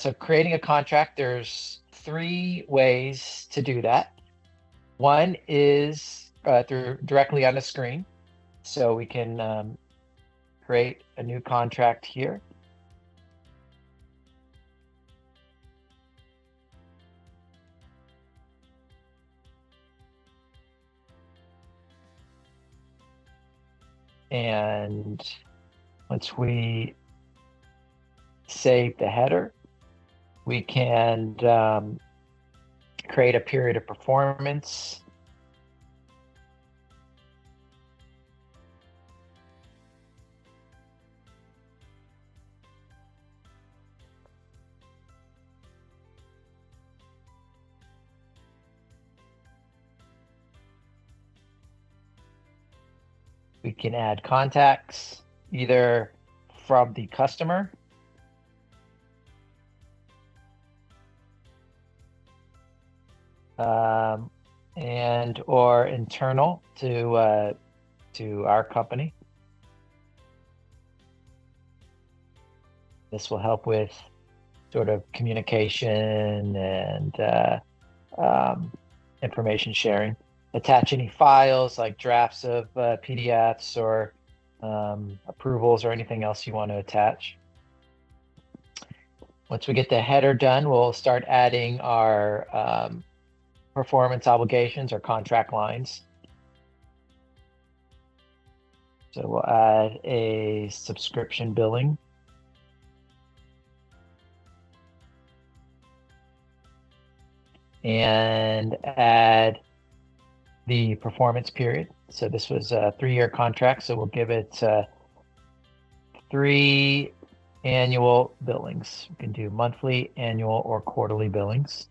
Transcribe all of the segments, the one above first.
So creating a contract, there's 3 ways to do that. One is through directly on the screen. So we can create a new contract here. And once we save the header, we can create a period of performance. We can add contacts either from the customer and or internal to our company. This will help with sort of communication and information sharing. Attach any files like drafts of PDFs or approvals or anything else you want to attach. Once we get the header done, we'll start adding our performance obligations or contract lines. So we'll add a subscription billing. And add the performance period. So this was a 3-year contract, so we'll give it 3 annual billings. We can do monthly, annual, or quarterly billings.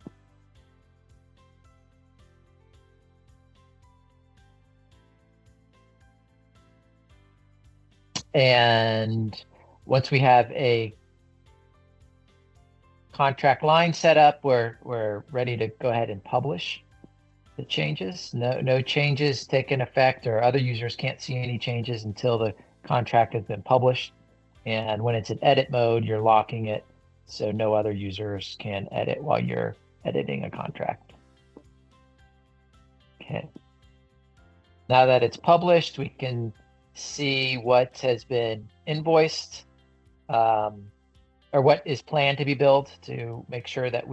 And once we have a contract line set up, we're ready to go ahead and publish the changes. No changes taken effect, or other users can't see any changes until the contract has been published. And when it's in edit mode, you're locking it so no other users can edit while you're editing a contract. Okay. Now that it's published, we can see what has been invoiced or what is planned to be billed to make sure that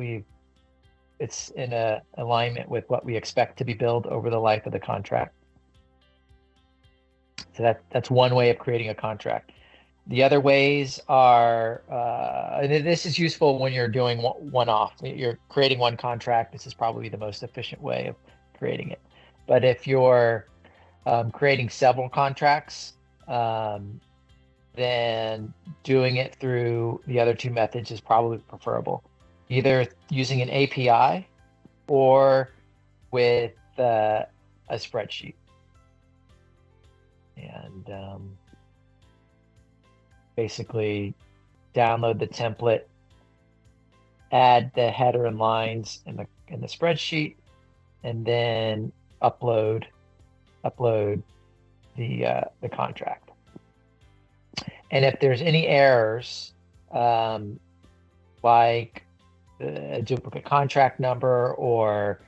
it's in alignment with what we expect to be billed over the life of the contract. So that's one way of creating a contract. The other ways are, and this is useful when you're doing one-off. You're creating one contract. This is probably the most efficient way of creating it. But if you're creating several contracts, then doing it through the other 2 methods is probably preferable. Either using an API or with a spreadsheet. And basically download the template, add the header and lines in the spreadsheet, and then upload the contract. And if there's any errors, like a duplicate contract number or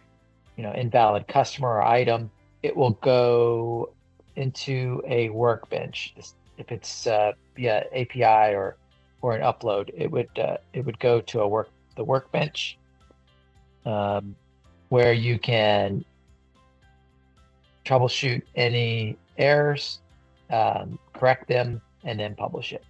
invalid customer or item, it will go into a workbench. If it's via API or an upload, it would go to the workbench, where you can troubleshoot any errors, correct them, and then publish it.